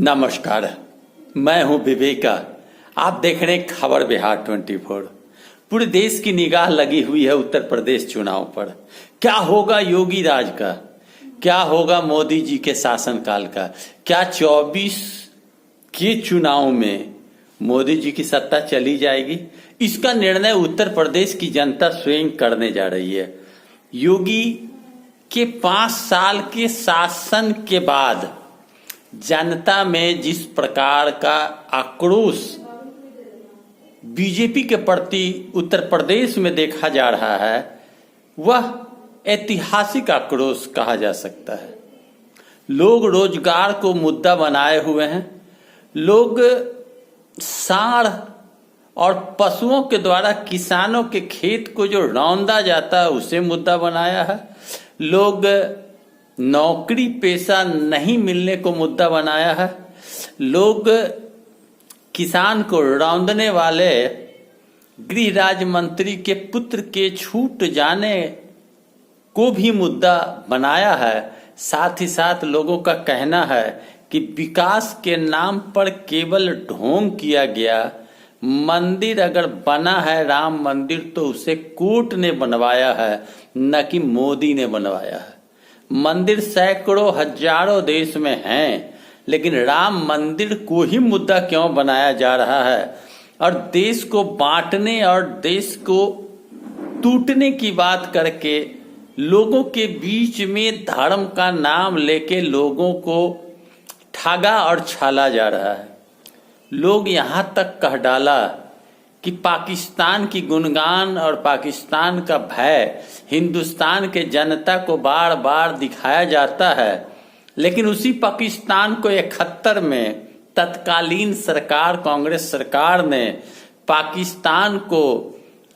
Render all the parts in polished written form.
नमस्कार, मैं हूं विवेका। आप देख रहे हैं खबर बिहार 24। पूरे देश की निगाह लगी हुई है उत्तर प्रदेश चुनाव पर। क्या होगा योगी राज का, क्या होगा मोदी जी के शासनकाल का, क्या 24 के चुनाव में मोदी जी की सत्ता चली जाएगी? इसका निर्णय उत्तर प्रदेश की जनता स्वयं करने जा रही है। योगी के 5 साल के शासन के बाद जनता में जिस प्रकार का आक्रोश बीजेपी के प्रति उत्तर प्रदेश में देखा जा रहा है, वह ऐतिहासिक आक्रोश कहा जा सकता है। लोग रोजगार को मुद्दा बनाए हुए हैं। लोग सांड और पशुओं के द्वारा किसानों के खेत को जो रौंदा जाता है उसे मुद्दा बनाया है। लोग नौकरी पेशा नहीं मिलने को मुद्दा बनाया है। लोग किसान को रौंदने वाले गृह राज्य मंत्री के पुत्र के छूट जाने को भी मुद्दा बनाया है। साथ ही साथ लोगों का कहना है कि विकास के नाम पर केवल ढोंग किया गया। मंदिर अगर बना है राम मंदिर तो उसे कोर्ट ने बनवाया है, न कि मोदी ने बनवाया है। मंदिर सैकड़ों हजारों देश में हैं, लेकिन राम मंदिर को ही मुद्दा क्यों बनाया जा रहा है? और देश को बांटने और देश को टूटने की बात करके लोगों के बीच में धर्म का नाम लेके लोगों को ठगा और छाला जा रहा है। लोग यहां तक कह डाला कि पाकिस्तान की गुणगान और पाकिस्तान का भय हिंदुस्तान के जनता को बार बार दिखाया जाता है, लेकिन उसी पाकिस्तान को 71 में तत्कालीन सरकार कांग्रेस सरकार ने पाकिस्तान को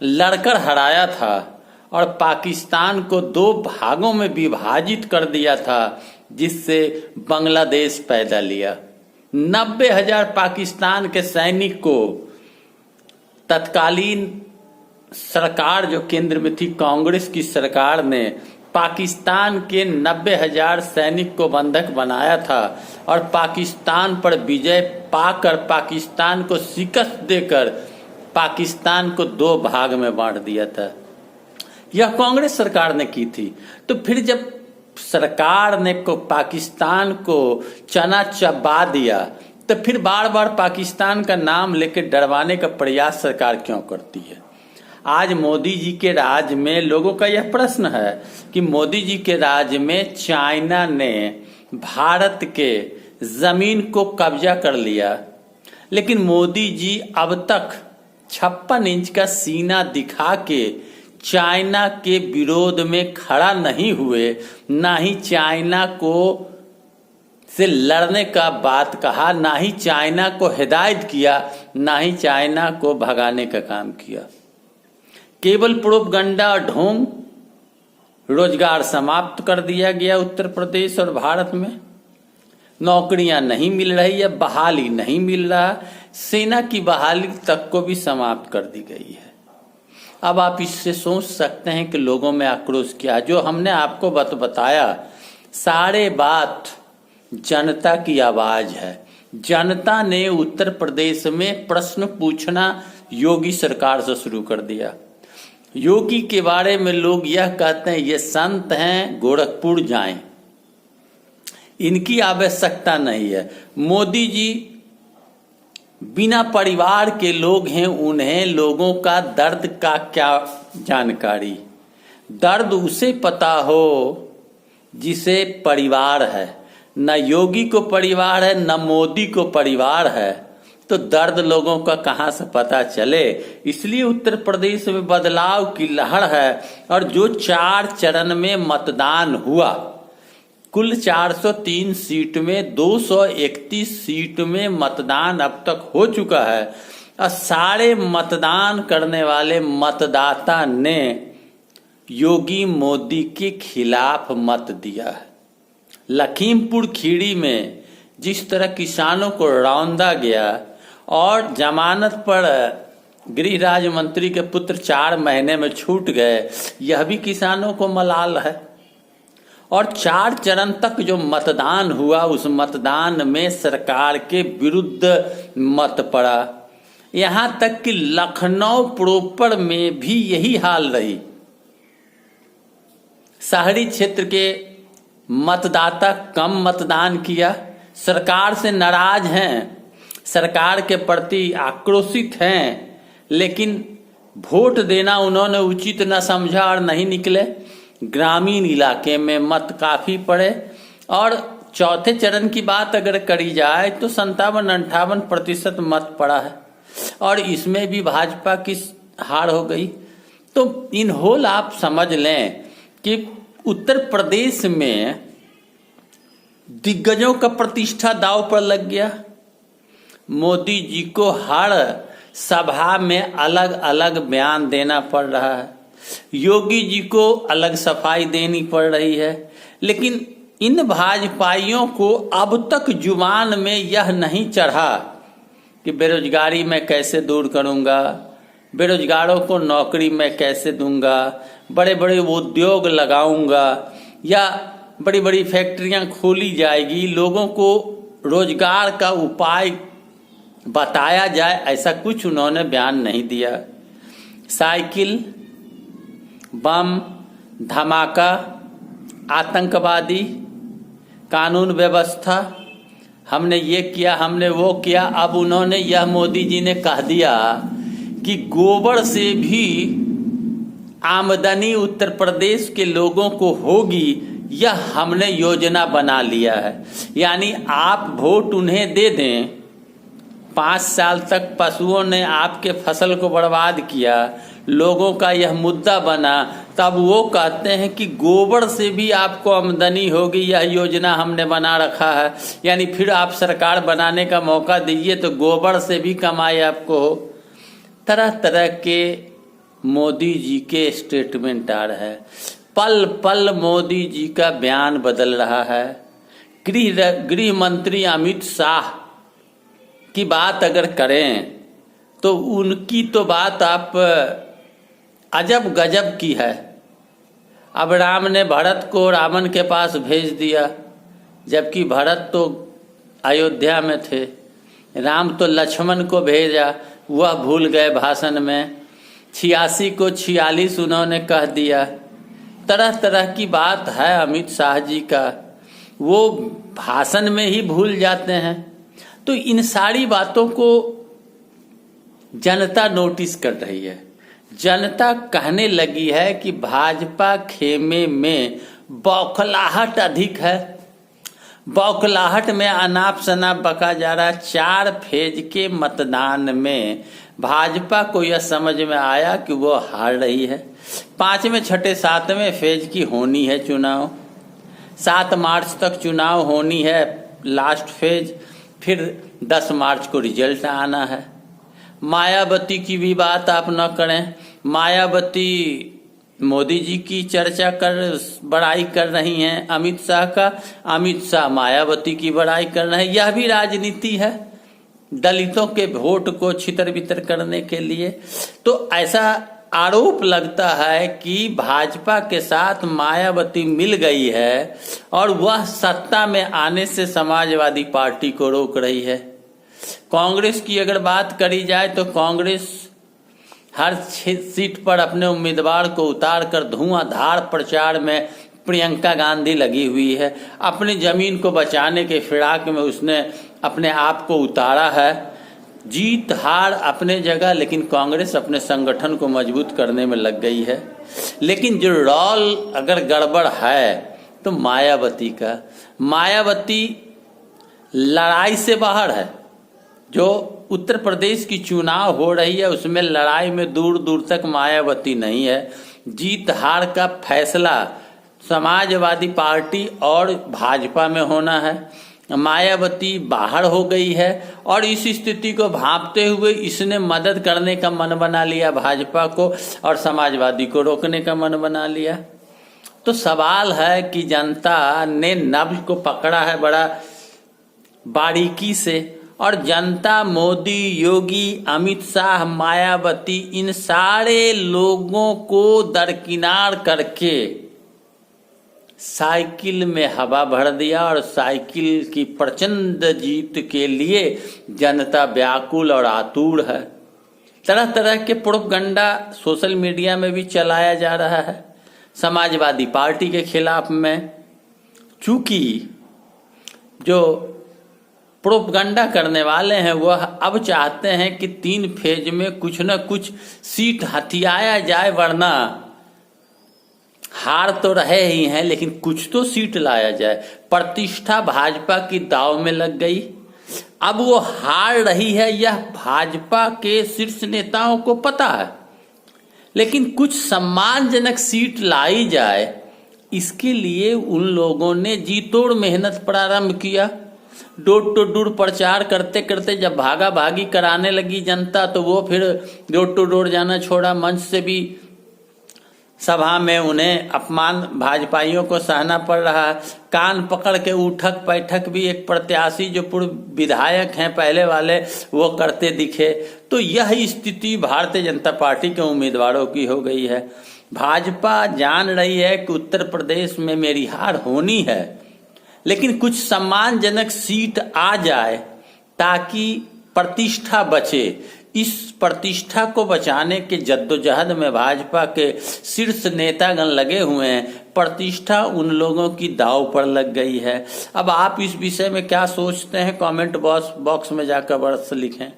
लड़कर हराया था और पाकिस्तान को 2 भागों में विभाजित कर दिया था, जिससे बांग्लादेश पैदा लिया। 90,000 पाकिस्तान के सैनिक को तत्कालीन सरकार जो केंद्र में थी कांग्रेस की सरकार ने पाकिस्तान के 90,000 सैनिक को बंधक बनाया था और पाकिस्तान पर विजय पाकर पाकिस्तान को शिकस्त देकर पाकिस्तान को 2 भाग में बांट दिया था। यह कांग्रेस सरकार ने की थी। तो फिर जब सरकार ने पाकिस्तान को चना चबा दिया तो फिर बार बार पाकिस्तान का नाम लेकर डरवाने का प्रयास सरकार क्यों करती है? आज मोदी जी के राज में लोगों का यह प्रश्न है कि मोदी जी के राज में चाइना ने भारत के जमीन को कब्जा कर लिया, लेकिन मोदी जी अब तक 56 इंच का सीना दिखा के चाइना के विरोध में खड़ा नहीं हुए, ना ही चाइना को से लड़ने का बात कहा, ना ही चाइना को हिदायत किया, ना ही चाइना को भगाने का काम किया। केवल प्रोपगंडा और ढोंग। रोजगार समाप्त कर दिया गया उत्तर प्रदेश और भारत में। नौकरियां नहीं मिल रही है, बहाली नहीं मिल रहा, सेना की बहाली तक को भी समाप्त कर दी गई है। अब आप इससे सोच सकते हैं कि लोगों में आक्रोश क्या। जो हमने आपको बताया सारे बात जनता की आवाज है। जनता ने उत्तर प्रदेश में प्रश्न पूछना योगी सरकार से शुरू कर दिया। योगी के बारे में लोग यह कहते हैं ये संत हैं, गोरखपुर जाएं, इनकी आवश्यकता नहीं है। मोदी जी बिना परिवार के लोग हैं, उन्हें लोगों का दर्द का क्या जानकारी? दर्द उसे पता हो जिसे परिवार है। न योगी को परिवार है, न मोदी को परिवार है, तो दर्द लोगों का कहां से पता चले? इसलिए उत्तर प्रदेश में बदलाव की लहर है। और जो 4 चरण में मतदान हुआ, कुल 403 सीट में 231 सीट में मतदान अब तक हो चुका है और सारे मतदान करने वाले मतदाता ने योगी मोदी के खिलाफ मत दिया है। लखीमपुर खीरी में जिस तरह किसानों को रौंदा गया और जमानत पर गृह राज्य मंत्री के पुत्र 4 महीने में छूट गए, यह भी किसानों को मलाल है। और 4 चरण तक जो मतदान हुआ, उस मतदान में सरकार के विरुद्ध मत पड़ा। यहां तक कि लखनऊ प्रोपर में भी यही हाल रही। शहरी क्षेत्र के मतदाता कम मतदान किया, सरकार से नाराज हैं, सरकार के प्रति आक्रोशित हैं, लेकिन वोट देना उन्होंने उचित न समझा और नहीं निकले। ग्रामीण इलाके में मत काफी पड़े। और चौथे चरण की बात अगर करी जाए तो 57-58% मत पड़ा है, और इसमें भी भाजपा की हार हो गई। तो इन होल आप समझ लें कि उत्तर प्रदेश में दिग्गजों का प्रतिष्ठा दांव पर लग गया। मोदी जी को हर सभा में अलग अलग बयान देना पड़ रहा है, योगी जी को अलग सफाई देनी पड़ रही है, लेकिन इन भाजपाइयों को अब तक जुबान में यह नहीं चढ़ा कि बेरोजगारी मैं कैसे दूर करूंगा, बेरोजगारों को नौकरी मैं कैसे दूंगा, बड़े बड़े उद्योग लगाऊंगा या बड़ी बड़ी फैक्ट्रियां खोली जाएगी, लोगों को रोजगार का उपाय बताया जाए, ऐसा कुछ उन्होंने बयान नहीं दिया। साइकिल, बम, धमाका, आतंकवादी, कानून व्यवस्था, हमने ये किया, हमने वो किया। अब उन्होंने यह मोदी जी ने कह दिया कि गोबर से भी आमदनी उत्तर प्रदेश के लोगों को होगी, यह हमने योजना बना लिया है। यानी आप वोट उन्हें दे दें, 5 साल तक पशुओं ने आपके फसल को बर्बाद किया, लोगों का यह मुद्दा बना, तब वो कहते हैं कि गोबर से भी आपको आमदनी होगी, यह योजना हमने बना रखा है। यानी फिर आप सरकार बनाने का मौका दीजिए तो गोबर से भी कमाई आपको हो। तरह तरह के मोदी जी के स्टेटमेंट आ रहे हैं, पल पल मोदी जी का बयान बदल रहा है। गृह मंत्री अमित शाह की बात अगर करें तो उनकी तो बात आप अजब गजब की है। अब राम ने भरत को रावण के पास भेज दिया, जबकि भरत तो अयोध्या में थे। राम तो लक्ष्मण को भेजा, वह भूल गए भाषण में। 86 को 46 उन्होंने कह दिया। तरह तरह की बात है अमित शाह जी का, वो भाषण में ही भूल जाते हैं। तो इन सारी बातों को जनता नोटिस कर रही है। जनता कहने लगी है कि भाजपा खेमे में बौखलाहट अधिक है। बौखलाहट में अनाप शनाप बका जा रहा है। 4 फेज के मतदान में भाजपा को यह समझ में आया कि वो हार रही है। 5वें, 6ठे, 7वें फेज की होनी है चुनाव। 7 मार्च तक चुनाव होनी है लास्ट फेज, फिर 10 मार्च को रिजल्ट आना है। मायावती की भी बात आप न करें। मायावती मोदी जी की चर्चा बड़ाई कर रही हैं अमित शाह का, अमित शाह मायावती की बड़ाई कर रहे हैं। यह भी राजनीति है, दलितों के वोट को छितर बितर करने के लिए। तो ऐसा आरोप लगता है कि भाजपा के साथ मायावती मिल गई है और वह सत्ता में आने से समाजवादी पार्टी को रोक रही है। कांग्रेस की अगर बात करी जाए तो कांग्रेस हर सीट पर अपने उम्मीदवार को उतार कर धुआंधार प्रचार में प्रियंका गांधी लगी हुई है। अपनी जमीन को बचाने के फिराक में उसने अपने आप को उतारा है। जीत हार अपने जगह, लेकिन कांग्रेस अपने संगठन को मजबूत करने में लग गई है। लेकिन जो रोल अगर गड़बड़ है तो मायावती लड़ाई से बाहर है। जो उत्तर प्रदेश की चुनाव हो रही है उसमें लड़ाई में दूर दूर तक मायावती नहीं है। जीत हार का फैसला समाजवादी पार्टी और भाजपा में होना है। मायावती बाहर हो गई है और इस स्थिति को भांपते हुए इसने मदद करने का मन बना लिया भाजपा को और समाजवादी को रोकने का मन बना लिया। तो सवाल है कि जनता ने नब्ज को पकड़ा है बड़ा बारीकी से, और जनता मोदी, योगी, अमित शाह, मायावती इन सारे लोगों को दरकिनार करके साइकिल में हवा भर दिया और साइकिल की प्रचंड जीत के लिए जनता व्याकुल और आतुर है। तरह तरह के प्रोपगंडा सोशल मीडिया में भी चलाया जा रहा है समाजवादी पार्टी के खिलाफ में। चूंकि जो प्रोपगंडा करने वाले हैं वह अब चाहते हैं कि 3 फेज में कुछ न कुछ सीट हथियाया जाए, वरना हार तो रहे ही हैं लेकिन कुछ तो सीट लाया जाए। प्रतिष्ठा भाजपा की दांव में लग गई। अब वो हार रही है, यह भाजपा के शीर्ष नेताओं को पता है, लेकिन कुछ सम्मानजनक सीट लाई जाए इसके लिए उन लोगों ने जी तोड़ मेहनत प्रारंभ किया। डोर टू डोर प्रचार करते करते जब भागा भागी कराने लगी जनता तो वो फिर डोर टू डोर जाना छोड़ा। मंच से भी सभा में उन्हें अपमान भाजपाइयों को सहना पड़ रहा है। कान पकड़ के उठक बैठक भी एक प्रत्याशी जो पूर्व विधायक हैं पहले वाले वो करते दिखे। तो यह स्थिति भारतीय जनता पार्टी के उम्मीदवारों की हो गई है। भाजपा जान रही है कि उत्तर प्रदेश में मेरी हार होनी है, लेकिन कुछ सम्मानजनक सीट आ जाए ताकि प्रतिष्ठा बचे। इस प्रतिष्ठा को बचाने के जद्दोजहद में भाजपा के शीर्ष नेतागण लगे हुए हैं। प्रतिष्ठा उन लोगों की दांव पर लग गई है। अब आप इस विषय में क्या सोचते हैं कमेंट बॉक्स में जाकर अवश्य लिखें।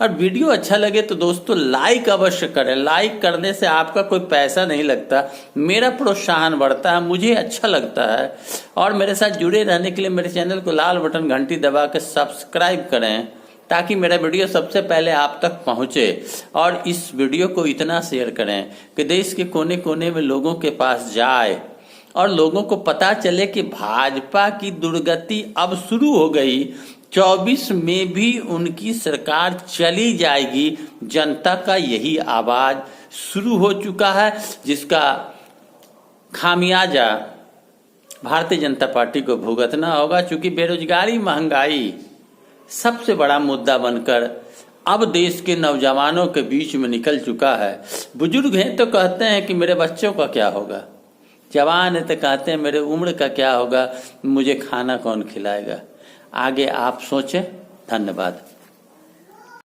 और वीडियो अच्छा लगे तो दोस्तों लाइक अवश्य करें। लाइक करने से आपका कोई पैसा नहीं लगता, मेरा प्रोत्साहन बढ़ता है, मुझे अच्छा लगता है। और मेरे साथ जुड़े रहने के लिए मेरे चैनल को लाल बटन घंटी दबा के सब्सक्राइब करें ताकि मेरा वीडियो सबसे पहले आप तक पहुंचे। और इस वीडियो को इतना शेयर करें कि देश के कोने कोने में लोगों के पास जाए और लोगों को पता चले कि भाजपा की दुर्गति अब शुरू हो गई। 24 में भी उनकी सरकार चली जाएगी। जनता का यही आवाज शुरू हो चुका है, जिसका खामियाजा भारतीय जनता पार्टी को भुगतना होगा। चूंकि बेरोजगारी महंगाई सबसे बड़ा मुद्दा बनकर अब देश के नौजवानों के बीच में निकल चुका है। बुजुर्ग हैं तो कहते हैं कि मेरे बच्चों का क्या होगा, जवान है तो कहते हैं मेरे उम्र का क्या होगा, मुझे खाना कौन खिलाएगा। आगे आप सोचें। धन्यवाद।